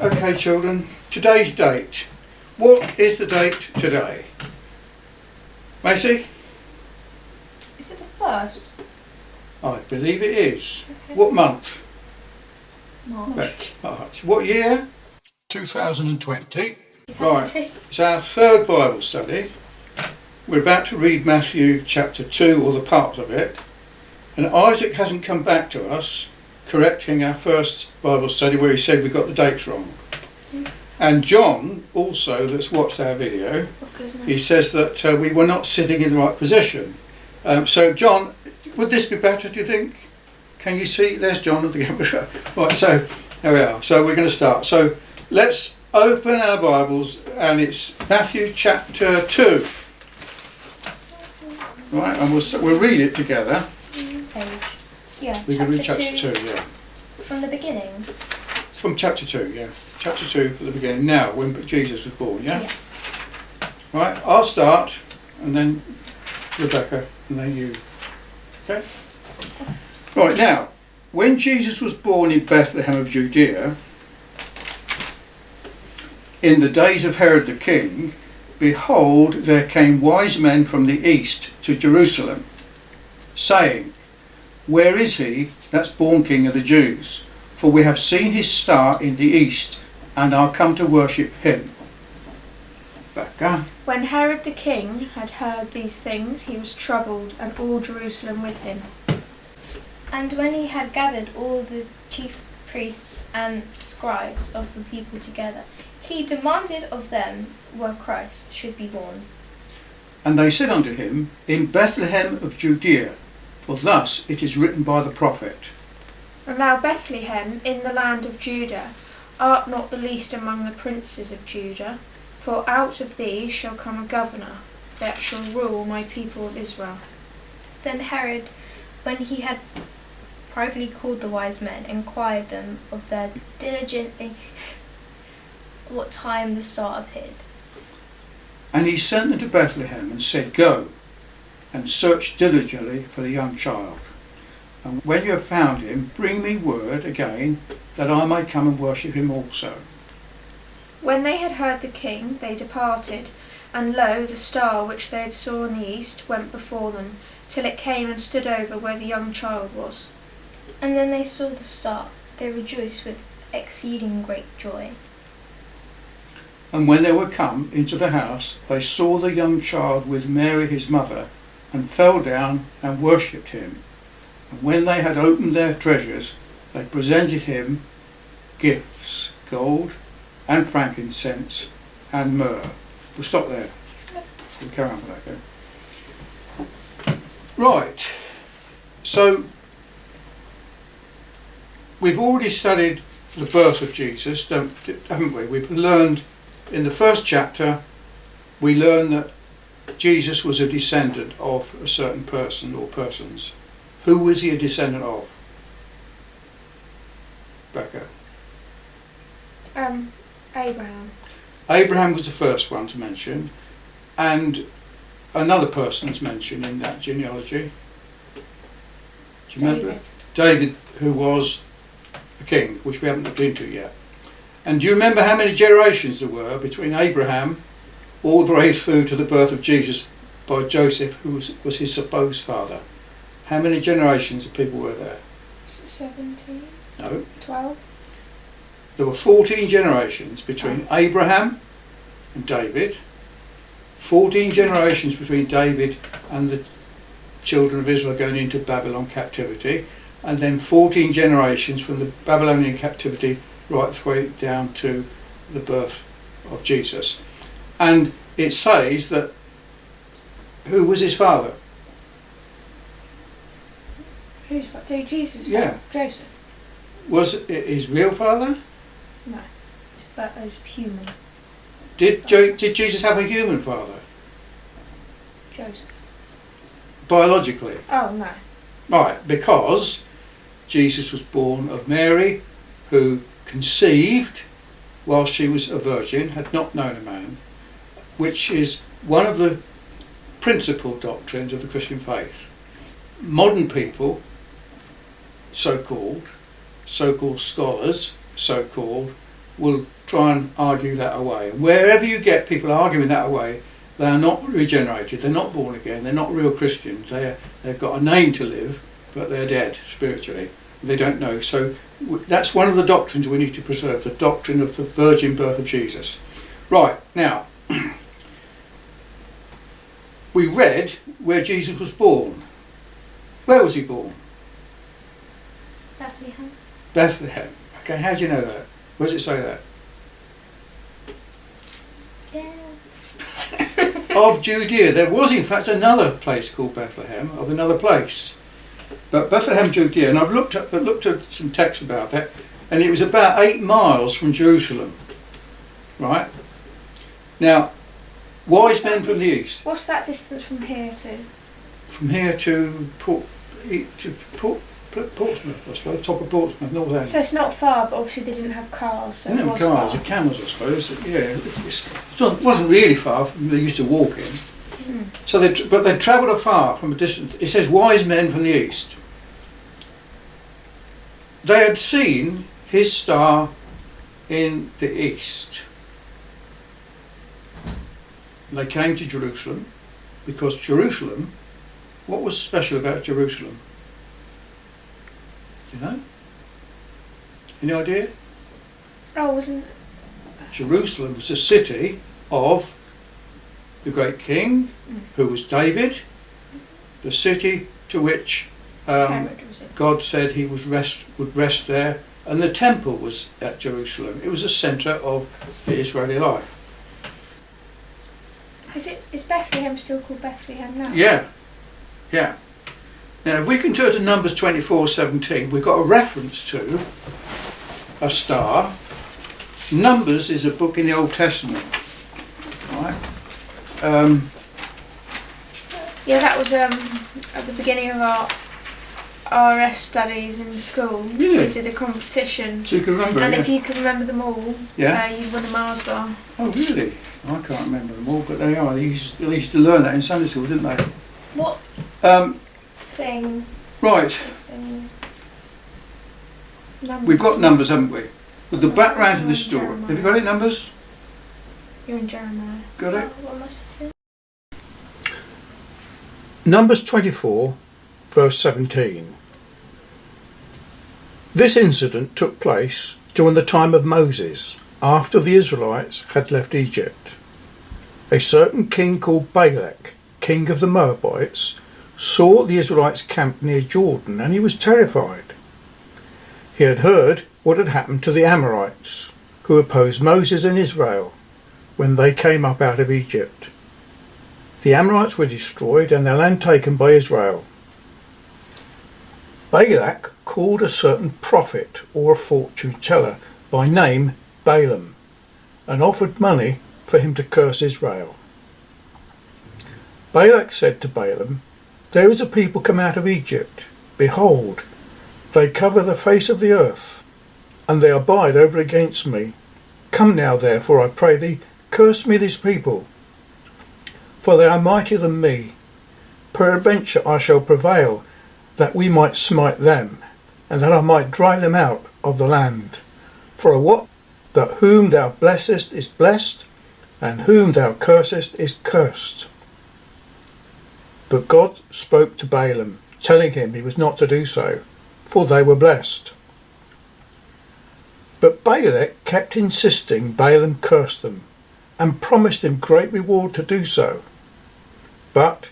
Okay, children, today's date. What is the date today? Macy? Is it the first? I believe it is. Okay. What month? March. March. What year? 2020. 2002. Right, it's our third Bible study. We're about to read Matthew chapter 2, or the parts of it. And Isaac hasn't come back to us, correcting our first Bible study where he said we got the dates wrong. And John, also, that's watched our video, he says that we were not sitting in the right position. So John, would this be better, do you think? Can you see? There's John at the camera. Right, so there we are. So we're going to start. So let's open our Bibles, and it's Matthew chapter 2. Right, and we'll read it together. Page. Yeah, We can read chapter 2, yeah. From the beginning? From chapter 2, yeah. Chapter 2 from the beginning. Now, when Jesus was born, yeah? Yeah. Right, I'll start, and then Rebecca, and then you. Okay? Right, now, when Jesus was born in Bethlehem of Judea, in the days of Herod the king, behold, there came wise men from the east to Jerusalem, saying, Where is he that's born King of the Jews? For we have seen his star in the east, and are come to worship him. Becca. When Herod the king had heard these things, he was troubled, and all Jerusalem with him. And when he had gathered all the chief priests and scribes of the people together, he demanded of them where Christ should be born. And they said unto him, In Bethlehem of Judea, for thus it is written by the prophet. And thou, Bethlehem, in the land of Judah, art not the least among the princes of Judah, for out of thee shall come a governor, that shall rule my people of Israel. Then Herod, when he had privately called the wise men, inquired them of their diligently what time the star appeared. And he sent them to Bethlehem, and said, Go, and search diligently for the young child. And when you have found him, bring me word again, that I may come and worship him also. When they had heard the king, they departed, and lo, the star which they had saw in the east went before them, till it came and stood over where the young child was. And then they saw the star, they rejoiced with exceeding great joy. And when they were come into the house, they saw the young child with Mary his mother, and fell down and worshipped him. And when they had opened their treasures, they presented him gifts, gold and frankincense and myrrh. We'll stop there. We'll carry on with that, okay? Right, so we've already studied the birth of Jesus, haven't we? We've learned in the first chapter, we learn that Jesus was a descendant of a certain person or persons. Who was he a descendant of? Becca. Abraham. Abraham was the first one to mention, and another person is mentioned in that genealogy. Do you remember? David, who was a king, which we haven't looked into yet. And do you remember how many generations there were between Abraham all the way through to the birth of Jesus by Joseph, who was his supposed father? How many generations of people were there? 17? No. 12? There were 14 generations between Abraham and David, 14 generations between David and the children of Israel going into Babylon captivity, and then 14 generations from the Babylonian captivity right the way down to the birth of Jesus. And it says that who was his father? Who's father? Jesus' Yeah. father? Joseph? Was it his real father? No, but as human. Did Jesus have a human father? Joseph. Biologically? Oh, no. Right, because Jesus was born of Mary, who conceived while she was a virgin, had not known a man, which is one of the principal doctrines of the Christian faith. Modern people, so-called scholars, so-called, will try and argue that away. And wherever you get people arguing that away, they are not regenerated, they're not born again, they're not real Christians. They've got a name to live, but they're dead spiritually. They don't know. So that's one of the doctrines we need to preserve, the doctrine of the virgin birth of Jesus. Right, now, we read where Jesus was born. Where was he born? Bethlehem. Bethlehem. Okay, how do you know that? Where does it say that? Yeah. Of Judea. There was in fact another place called Bethlehem, of another place. But Bethlehem, Judea, and I've looked at some text about that, and it was about 8 miles from Jerusalem. Right? Now, wise men from the east. What's that distance from here to? From here to Portsmouth, I suppose, top of Portsmouth, North End. So it's not far, but obviously they didn't have cars, so They didn't it have was cars, far. the camels, I suppose. Yeah, it wasn't really far from they used to walk in. So but they travelled afar from a distance. It says wise men from the east. They had seen his star in the east. They came to Jerusalem because Jerusalem, what was special about Jerusalem? Do you know? Any idea? Oh, wasn't... Jerusalem was the city of the great king, who was David, the city to which Herod, was it? God said he would rest there, and the temple was at Jerusalem. It was the centre of the Israeli life. Is Bethlehem still called Bethlehem now? Yeah. Now, if we can turn to Numbers 24:17, we've got a reference to a star. Numbers is a book in the Old Testament, right? Yeah, that was at the beginning of our RS studies in school. Really? We did a competition, So you can remember and it, if you could remember them all, yeah? you'd win a Mars bar. Oh, really? I can't remember them all, but they are. They used to learn that in Sunday school, didn't they? What thing? Right. Thing. We've got numbers, haven't we? With the background to this story. Jeremiah. Have you got it, numbers? You're in Jeremiah. Got it? What am I supposed to do? Numbers 24, verse 17. This incident took place during the time of Moses, after the Israelites had left Egypt. A certain king called Balak, king of the Moabites, saw the Israelites camped near Jordan, and he was terrified. He had heard what had happened to the Amorites, who opposed Moses and Israel when they came up out of Egypt. The Amorites were destroyed and their land taken by Israel. Balak called a certain prophet or a fortune teller by name Balaam and offered money for him to curse Israel. Balak said to Balaam, "There is a people come out of Egypt. Behold, they cover the face of the earth, and they abide over against me. Come now, therefore, I pray thee, curse me this people, for they are mightier than me. Peradventure I shall prevail, that we might smite them, and that I might drive them out of the land. For I wot that whom thou blessest is blessed, and whom thou cursest is cursed." But God spoke to Balaam, telling him he was not to do so, for they were blessed. But Balak kept insisting Balaam curse them, and promised him great reward to do so. But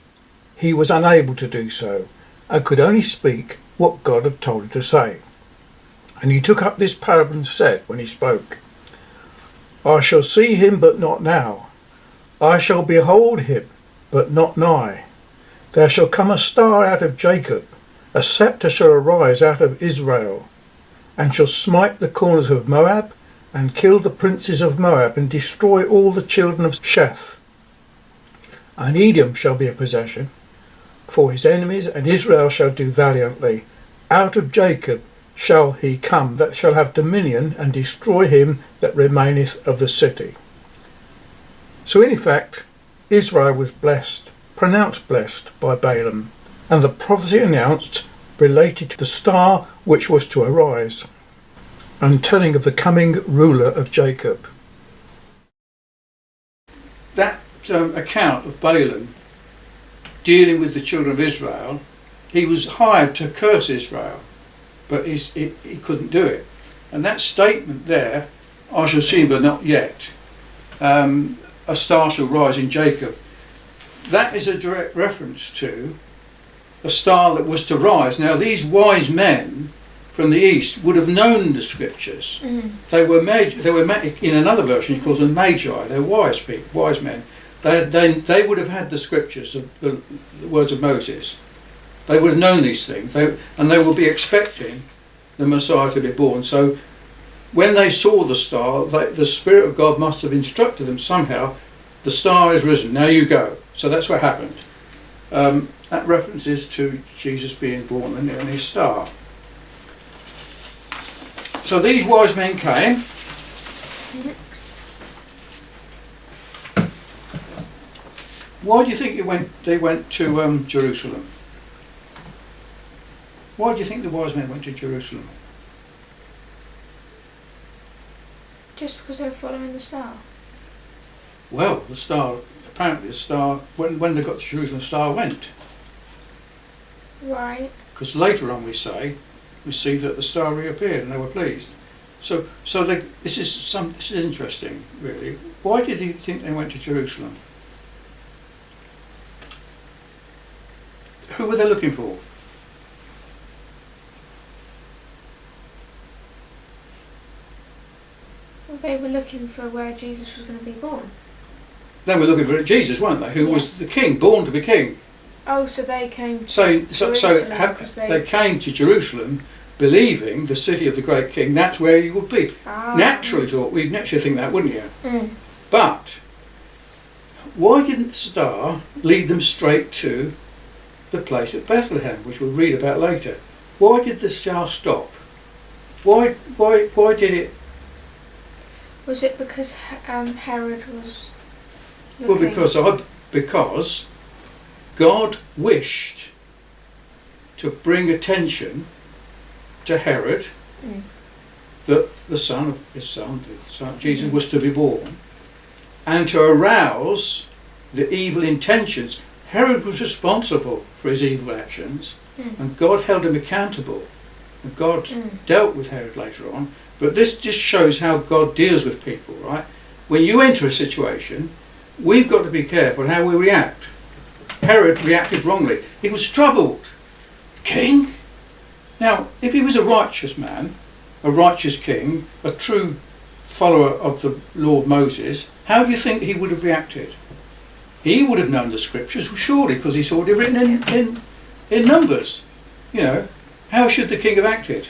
he was unable to do so, and could only speak what God had told him to say. And he took up this parable and said, when he spoke, "I shall see him, but not now. I shall behold him, but not nigh. There shall come a star out of Jacob, a sceptre shall arise out of Israel, and shall smite the corners of Moab, and kill the princes of Moab, and destroy all the children of Sheth. And Edom shall be a possession for his enemies, and Israel shall do valiantly. Out of Jacob shall he come that shall have dominion, and destroy him that remaineth of the city." So in effect, Israel was blessed, pronounced blessed by Balaam, and the prophecy announced related to the star which was to arise. and telling of the coming ruler of Jacob. That account of Balaam dealing with the children of Israel, he was hired to curse Israel, but he couldn't do it. And that statement there, I shall see but not yet, a star shall rise in Jacob, that is a direct reference to a star that was to rise. Now these wise men from the east would have known the scriptures. They were in another version he calls them magi. They're wise people, wise men. They would have had the scriptures of the words of Moses. They would have known these things, and they would be expecting the Messiah to be born. So when they saw the star, the Spirit of God must have instructed them somehow, the star is risen, now you go. So that's what happened. That references to Jesus being born and his star. So these wise men came. Why do you think they went to Jerusalem? Why do you think the wise men went to Jerusalem? Just because they were following the star. Well, apparently the star, when they got to Jerusalem, the star went. Right. Because later on we see that the star reappeared and they were pleased. So this is interesting, really. Why did you think they went to Jerusalem? Who were they looking for? Well, they were looking for where Jesus was going to be born. They were looking for Jesus, weren't they? Who was the king, born to be king. Oh, so they came to They came to Jerusalem believing the city of the great king, that's where he would be. We'd naturally think that, wouldn't you? But why didn't the star lead them straight to the place at Bethlehem, which we'll read about later? Why did the star stop? Why did it? Was it because Herod was looking? Well, because God wished to bring attention to Herod that the son of his son Jesus was to be born, and to arouse the evil intentions. Herod was responsible for his evil actions, and God held him accountable, and God dealt with Herod later on. But this just shows how God deals with people, right? When you enter a situation, we've got to be careful how we react. Herod reacted wrongly. He was troubled. King? Now, if he was a righteous man, a righteous king, a true follower of the Lord Moses, how do you think he would have reacted? He would have known the scriptures, surely, because he saw it written in Numbers. You know, how should the king have acted?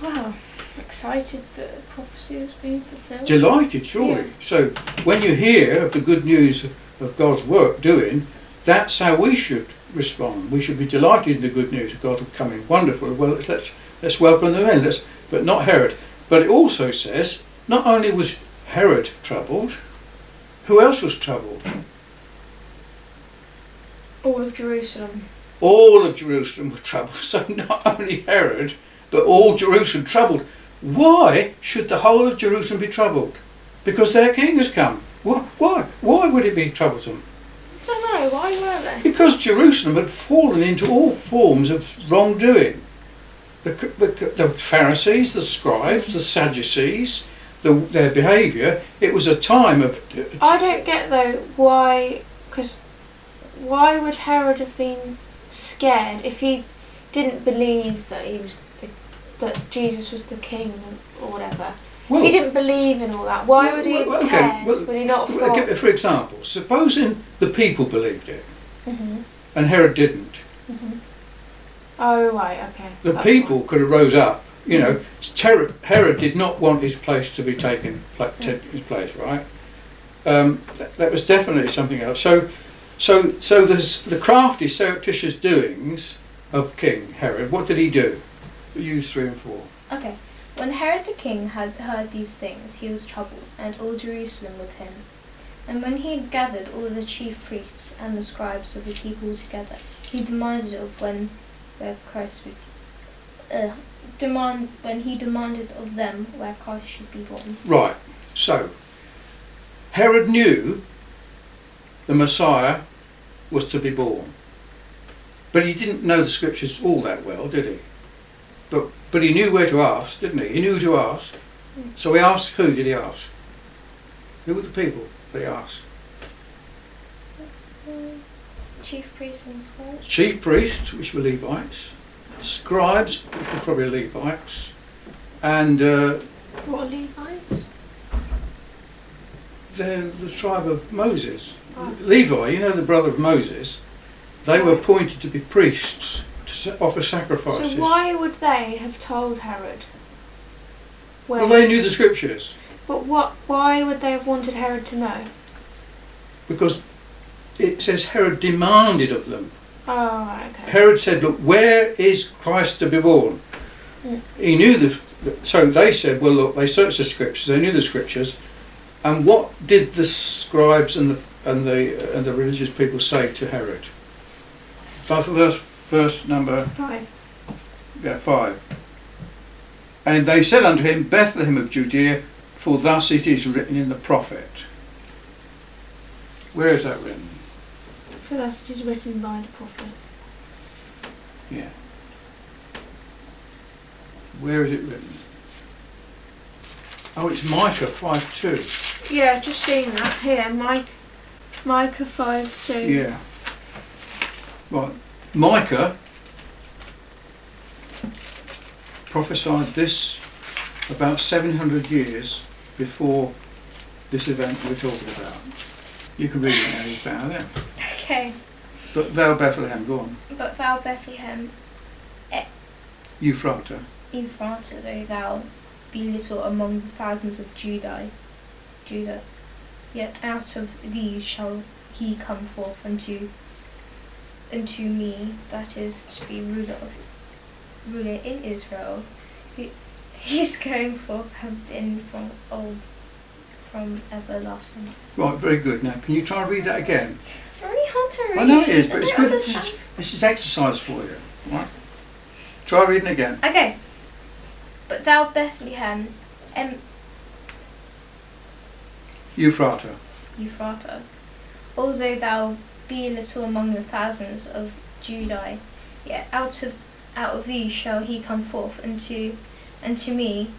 Well, excited that the prophecy was being fulfilled. Delighted, surely. Yeah. So when you hear of the good news of God's work doing, that's how we should respond. We should be delighted in the good news of God coming. Wonderful. Well, let's welcome them in. But not Herod. But it also says, not only was Herod troubled, who else was troubled? All of Jerusalem. All of Jerusalem was troubled. So not only Herod, but all Jerusalem troubled. Why should the whole of Jerusalem be troubled? Because their king has come. Why? Why would it be troublesome? I don't know. Why were they? Because Jerusalem had fallen into all forms of wrongdoing. The Pharisees, the scribes, the Sadducees, their behaviour. It was a time of... I don't get though why. Because why would Herod have been scared if he didn't believe that that Jesus was the king or whatever? Well, if he didn't believe in all that, why would he have cared? Would he not have thought? For example, supposing the people believed it, and Herod didn't. Oh right, okay. The people could have rose up. You know, Herod did not want his place to be taken, his place, right? That was definitely something else. So there's the crafty, surreptitious doings of King Herod. What did he do? Use 3 and 4. Okay. When Herod the king had heard these things, he was troubled, and all Jerusalem with him. And when he had gathered all the chief priests and the scribes of the people together, he demanded of when the Christ he demanded of them where Christ should be born. Right. So, Herod knew the Messiah was to be born. But he didn't know the scriptures all that well, did he? But he knew where to ask, didn't he? He knew who to ask. So he asked, who did he ask? Who were the people that he asked? Chief priests and scribes. Chief priests, which were Levites. Scribes, which were probably Levites. And What are Levites? they're the tribe of Moses. Oh. Levi, you know the brother of Moses, they were appointed to be priests to offer sacrifices. So why would they have told Herod? Well, they knew the scriptures. But why would they have wanted Herod to know? Because it says Herod demanded of them. Oh, right, okay. Herod said, look, where is Christ to be born? Mm. He knew so they said, well look, they searched the scriptures, they knew the scriptures, and what did the scribes and the religious people say to Herod? Verse number 5. 5. And they said unto him, Bethlehem of Judea, for thus it is written in the prophet. Where is that written? For thus it is written by the prophet. Yeah. Where is it written? Oh, it's Micah 5:2. Yeah, just seeing that here. Micah 5:2. Yeah. Right. Micah prophesied this about 700 years before this event we're talking about. You can read it now, you found it. Okay. But thou Bethlehem, go on. But thou Bethlehem, Euphrata. Euphrata, though thou be little among the thousands of Judah, yet out of thee shall he come forth unto me, that is to be ruler in Israel. He's going forth have been from old, from everlasting. Right, very good. Now, can you try and read that again? It's really hard to read. I know it is, but I it's don't good. understand. This is exercise for you. Right? Try reading again. Okay. But thou Bethlehem, Euphrata. Euphrata, although thou be little among the thousands of Judah, yet out of thee shall he come forth unto me,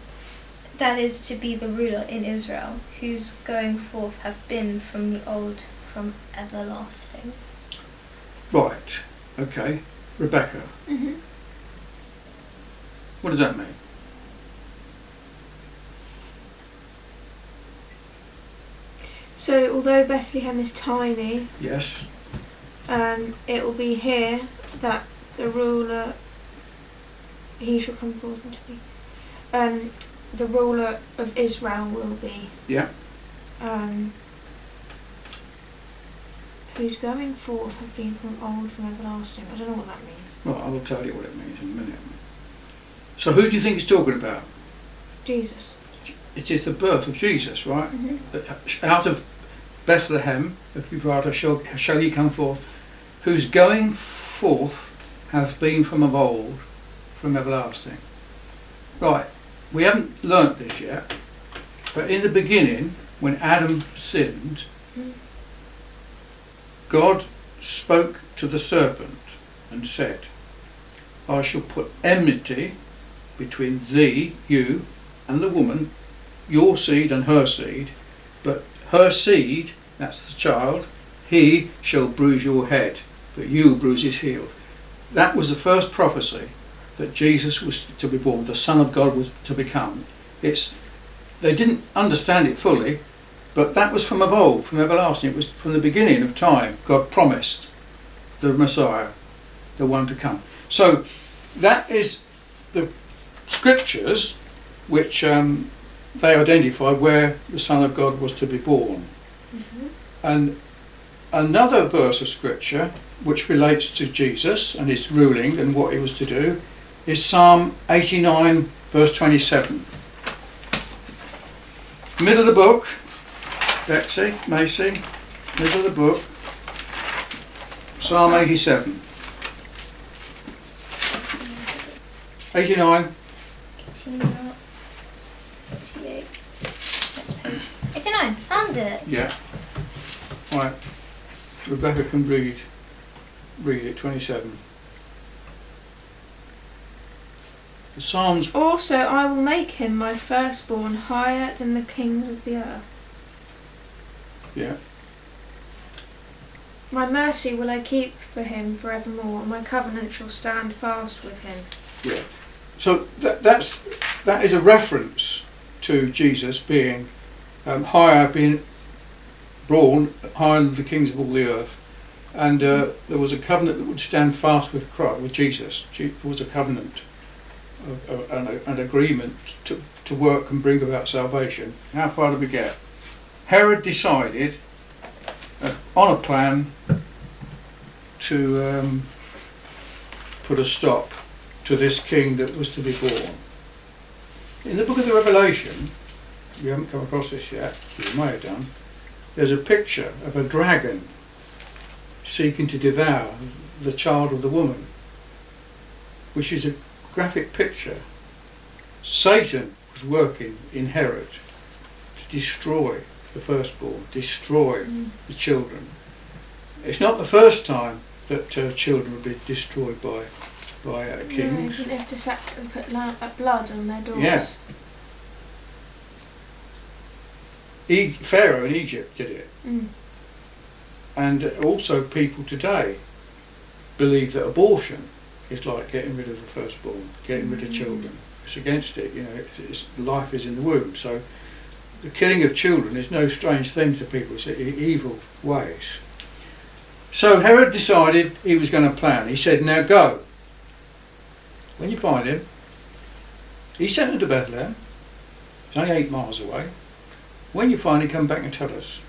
that is to be the ruler in Israel, whose going forth have been from the old, from everlasting. Right. Okay. Rebecca. Mm-hmm. What does that mean? So, although Bethlehem is tiny, Yes. it will be here that the ruler, he shall come forth unto me. The ruler of Israel will be. Yeah. Whose going forth have been from old, from everlasting. I don't know what that means. Well, I will tell you what it means in a minute. So who do you think he's talking about? Jesus. It is the birth of Jesus, right? Mm-hmm. Out of Bethlehem of Euphrata shall he come forth, whose going forth hath been from of old, from everlasting. Right, we haven't learnt this yet, but in the beginning, when Adam sinned, God spoke to the serpent and said, I shall put enmity between thee, you, and the woman, your seed and her seed, but her seed, that's the child, he shall bruise your head, but you will bruise his heel. That was the first prophecy that Jesus was to be born, the Son of God was to become. They didn't understand it fully, but that was from of old, from everlasting. It was from the beginning of time. God promised the Messiah, the one to come. So that is the scriptures which they identified where the Son of God was to be born. Mm-hmm. And another verse of scripture which relates to Jesus and his ruling and what he was to do is Psalm 89 verse 27. Middle of the book, Betsy, Macy, middle of the book, Psalm 87. 89 88. Next page. 89. Found it. Yeah. Right. Rebecca can read it, 27. The Psalms. Also I will make him my firstborn higher than the kings of the earth. Yeah. My mercy will I keep for him forevermore, and my covenant shall stand fast with him. Yeah. So that is a reference to Jesus being higher, being born higher than the kings of all the earth, and there was a covenant that would stand fast with Christ, with Jesus. There was a covenant, an agreement to work and bring about salvation. How far did we get? Herod decided on a plan to put a stop to this king that was to be born. In the book of the Revelation, you haven't come across this yet, you may have done, there's a picture of a dragon seeking to devour the child of the woman, which is a graphic picture. Satan was working in Herod to destroy the firstborn, destroy the children. It's not the first time that children would be destroyed by kings. No, they have to put blood on their doors. Yeah. Pharaoh in Egypt did it. And also people today believe that abortion is like getting rid of the firstborn, getting rid of children. It's against it, life is in the womb. So the killing of children is no strange thing to people. It's evil ways. So Herod decided he was going to plan. He said, now go. When you find him, he sent him to Bethlehem. It's only 8 miles away. When you find him, come back and tell us,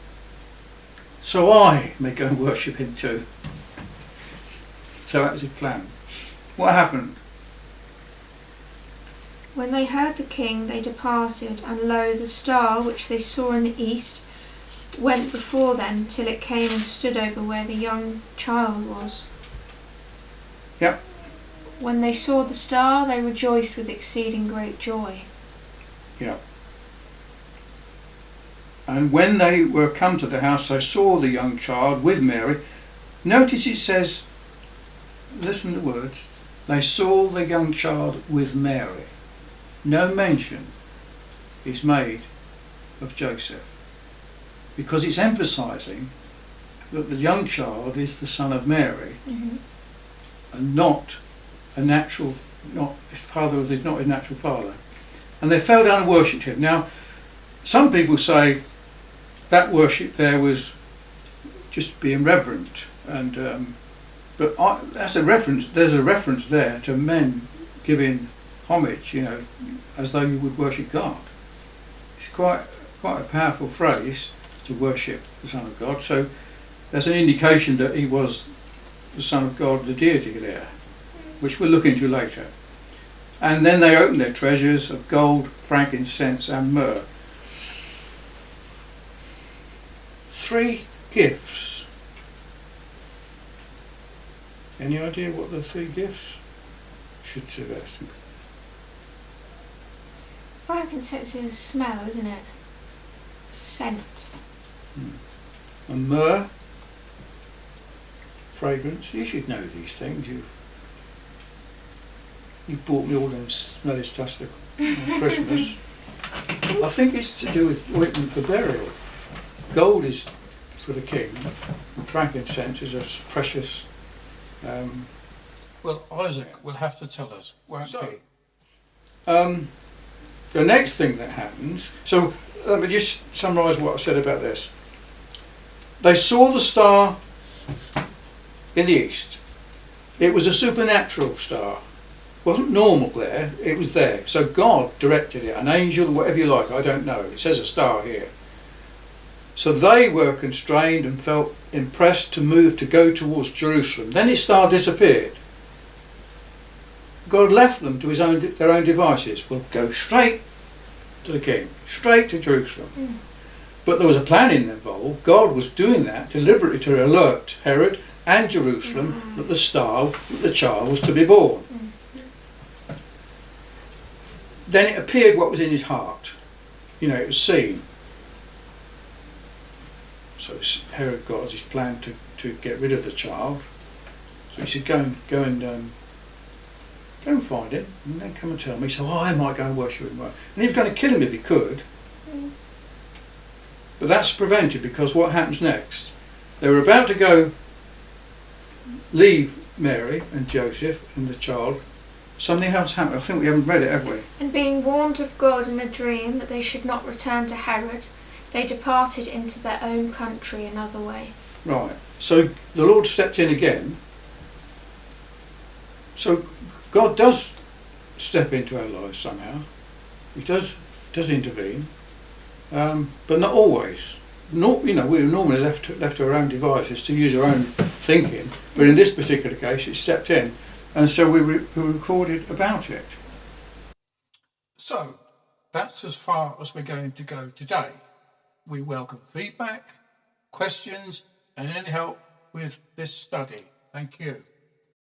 so I may go and worship him too. So that was his plan. What happened? When they heard the king, they departed, and lo, the star which they saw in the east went before them till it came and stood over where the young child was. Yep. When they saw the star, they rejoiced with exceeding great joy. Yeah. And when they were come to the house, they saw the young child with Mary. Notice it says, listen to the words, they saw the young child with Mary. No mention is made of Joseph, because it's emphasising that the young child is the son of Mary, and not a natural, not his father, is not his natural father. And they fell down and worshipped him. Now, some people say that worship there was just being reverent, and but that's a reference. There's a reference there to men giving homage, as though you would worship God. It's quite a powerful phrase, to worship the Son of God. So there's an indication that he was the Son of God, the deity there, which we'll look into later. And then they opened their treasures of gold, frankincense and myrrh. 3 gifts. Any idea what the 3 gifts should suggest? Frankincense is a smell, isn't it? Scent. And myrrh, fragrance. You should know these things. You bought me all them smelly stuff on Christmas. I think it's to do with ointment for burial. Gold is for the king, and frankincense is as precious. Well, Isaac will have to tell us, won't he? The next thing that happens, so let me just summarise what I said about this. They saw the star in the east. It was a supernatural star. It wasn't normal there, it was there. So God directed it, an angel, whatever you like, I don't know. It says a star here. So they were constrained and felt impressed to go towards Jerusalem. Then his star disappeared. God left them to their own devices. Well, go straight to the king, straight to Jerusalem. But there was a plan involved. God was doing that deliberately to alert Herod and Jerusalem that the child was to be born. then it appeared what was in his heart. You know, it was seen. So Herod got as his plan to get rid of the child. So he said, go and find him, and then come and tell me. So I might go and worship him. And he was going to kill him if he could. But that's prevented because what happens next? They were about to go leave Mary and Joseph and the child. Something else happened. I think we haven't read it, have we? And being warned of God in a dream that they should not return to Herod, they departed into their own country another way. Right. So the Lord stepped in again. So God does step into our lives somehow. He does intervene, but not always. We're normally left to our own devices to use our own thinking, but in this particular case, it stepped in, and so we recorded about it. So that's as far as we're going to go today. We welcome feedback, questions, and any help with this study. Thank you.